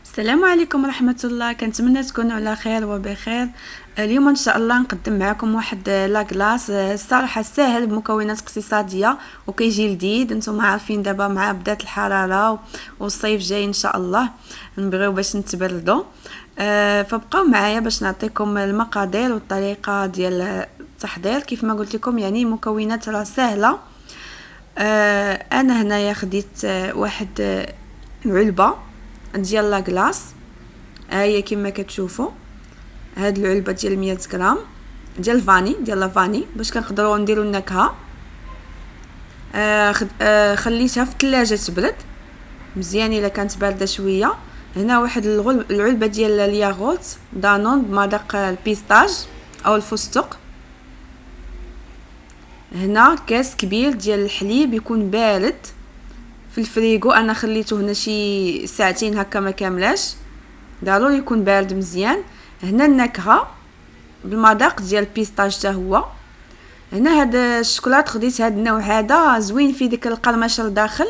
السلام عليكم ورحمة الله. كنتمنى تكونوا على خير وبخير. اليوم ان شاء الله نقدم معكم واحد لاكلاص الصراحه ساهل بمكونات اقتصاديه وكيجي لذيذ. نتوما عارفين دابا مع بدات الحراره والصيف جاي ان شاء الله نبغيو باش نتبردوا. فبقاو معايا باش نعطيكم المقادير والطريقه ديال التحضير. كيف ما قلت لكم يعني مكونات راه سهله. انا هنايا خديت واحد علبه ديال لاكلاص. هي كما كتشوفوا هاد العلبه ديال 100 غرام ديال الفاني ديال لافاني باش كنقدروا نديروا النكهه. خليتها في الثلاجه تبرد مزيان الا كانت بارده شويه. هنا واحد العلبه ديال الياغورت دانون بمذاق البيستاج او الفستق. هنا كاس كبير ديال الحليب يكون بارد في الفريغو. انا خليته هنا شي ساعتين هكا ما كاملاش، ضروري يكون بارد مزيان. هنا النكهه بالمذاق ديال البيستاج حتى هو. هنا هاد الشوكولات خديت هاد النوع هذا زوين في ديك القرمشه لداخل،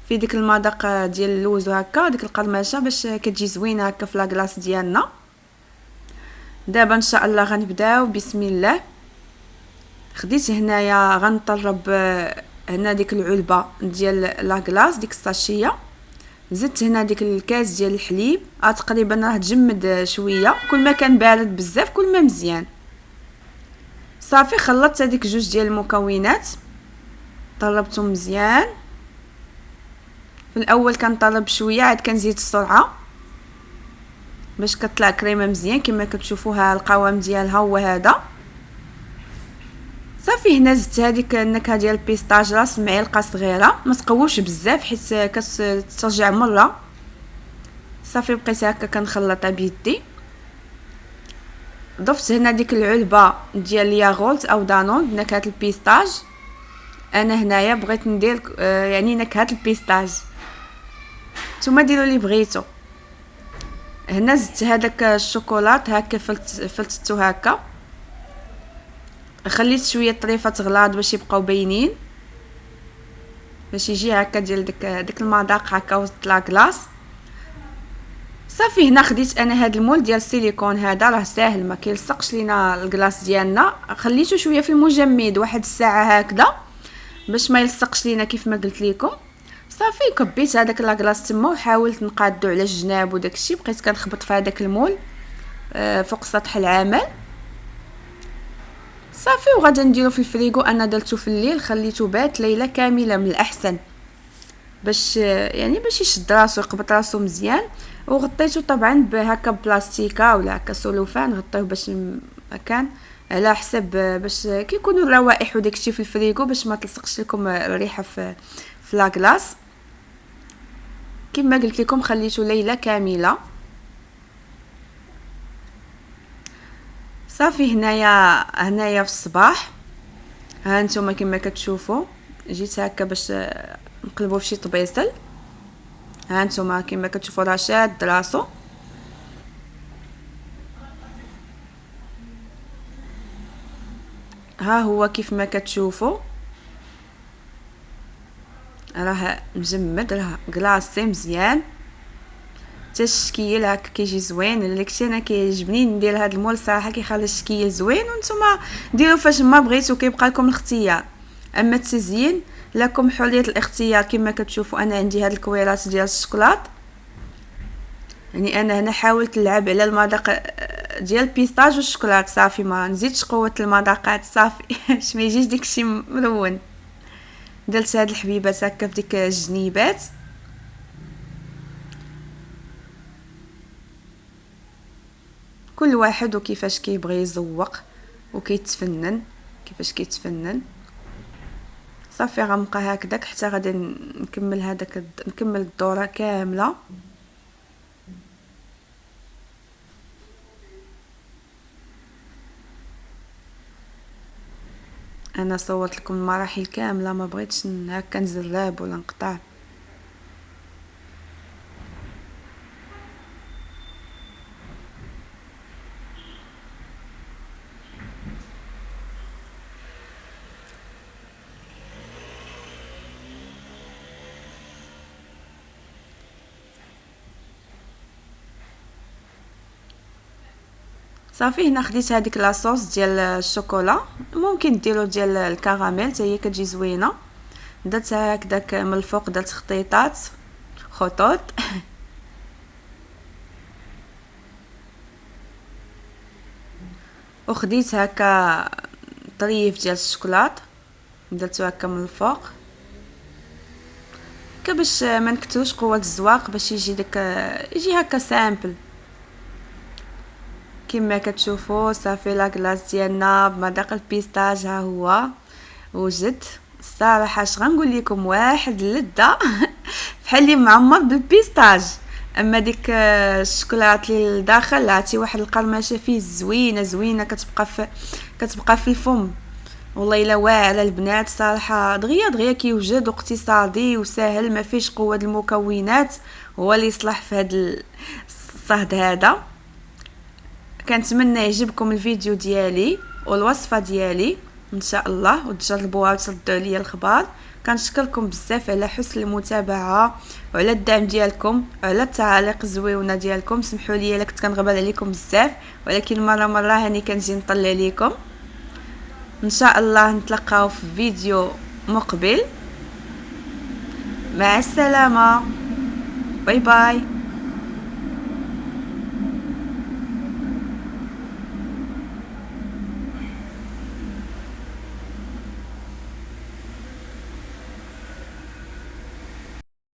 في ديك المذاق ديال اللوز وهكا ديك القرمشه باش كتجي زوينه هكا في لاكلاص ديالنا. دابا ان شاء الله غنبداو بسم الله. خديت هنايا غنطرب هنا ديك العلبه ديال لاكلاص ديك الساشيه. زدت هنا ديك الكاس ديال الحليب تقريبا راه تجمد شويه، كل ما كان بارد بزاف كل ما مزيان. صافي خلطت هذيك جوج ديال المكونات طربتهم مزيان. في الاول كنطرب شويه عاد كنزيد السرعه باش كتطلع كريمه مزيان كما كتشوفوها. القوام ديالها هو هذا. صافي هنا زدت هذيك النكهه ديال البيستاج راس معلقه صغيره، ما تقووش بزاف حيت كترجع مره. صافي بقيت هكا كنخلطها بيدي. ضفت هنا ديك العلبه ديال الياغورت او دانون بنكهه البيستاج. انا هنايا بغيت ندير يعني نكهه البيستاج، نتوما ديروا اللي بغيتو. هنا زدت هذاك الشوكولات هكا فلتتو هكا، خليت شويه طريفه غلاض باش يبقاو باينين باش يجي هكا ديال ديك المذاق هكا وسط لاكلاص. صافي هنا خديت انا هاد المول ديال السيليكون هذا راه ساهل ما كيلصقش لينا الكلاص ديالنا. خليته شويه في المجمد واحد الساعه هكذا باش ما يلصقش لينا كيف ما قلت لكم. صافي كبيت هذاك لاكلاص تما وحاولت نقادو على الجناب وداكشي. بقيت كنخبط في هذاك المول فوق سطح العمل. صافي وغادي نديرو في الفريغو. انا درتو في الليل خليته بات ليله كامله من الاحسن باش يعني باش يشد راسو يقبط راسو مزيان. وغطيته طبعا بهكا بلاستيكا ولا هكا سولوفان غطيوه باش مكان على حسب باش كيكونوا الروائح وداكشي في الفريغو باش ما تلصقش لكم الريحه في لاكلاص. كما قلت لكم خليته ليله كامله. صافي هنايا في الصباح ها نتوما كما كتشوفوا جيت هكا باش نقلبوا في شي طبيصل. ها نتوما كما كتشوفوا راه شاد راسو. ها هو كيف ما كتشوفوا راه مجمد راه كلاصي مزيان. حتى الشكيل هكا كيجي زوين. اللي كنت انا كيعجبني ندير هذا المول صراحه كيخلي الشكيل زوين. وانتم ديروا فاش ما بغيتو كيبقى لكم الاختيار. اما التزيين لكم حريه الاختيار. كما كتشوفوا انا عندي هاد الكويرات ديال الشوكولات. يعني انا هنا حاولت نلعب على المذاق ديال البيستاج والشوكولات. صافي ما نزيدش قوه المذاقات صافي باش ما يجيش داكشي مرون. درت هاد الحبيبات هكا في ديك الجنيبات. كل واحد وكيفاش كيبغي يزوق وكيتفنن كيفاش كيتفنن. صافي غنبقى هكذاك حتى غادي نكمل نكمل الدوره كامله. انا صورت لكم المراحل كامله ما بغيتش هكا نزرب ولا نقطع. صافي هنا خديت هذيك لاصوص ديال الشوكولا، ممكن ديروا ديال الكراميل حتى هي كتجي زوينه. درتها هكذاك من الفوق، درت خطيطات خطوط وخديت هكا طريف ديال الشوكولات درتو هكا من الفوق هكا باش ما نكتروش قوه الزواق، باش يجي داك يجي هكا سامبل. كما كتشوفوا صافي لا كلاص ديالنا بمذاق البيستاج ها هو وجد. الصراحه اش غنقول لكم، واحد اللذه بحال اللي معمر بالبيستاج. اما ديك الشوكولات اللي لداخل عرفتي واحد القرمشه فيه زوينه زوينه كتبقى في الفم. والله الا واعره البنات صراحه، دغيا دغيا كيوجد واقتصادي وسهل، ما فيش قوه المكونات، هو اللي يصلح في هذا الصهد هذا. كنتمنى يعجبكم الفيديو ديالي والوصفه ديالي ان شاء الله، وتجربوها وتردوا عليا الخبر. كنشكركم بزاف على حسن المتابعه وعلى الدعم ديالكم وعلى التعاليق الزويونه ديالكم. سمحوا لي الا كنت كنغبر عليكم بزاف، ولكن مره هاني كنجي نطلع عليكم. ان شاء الله نتلاقاو في فيديو مقبل. مع السلامه، باي باي.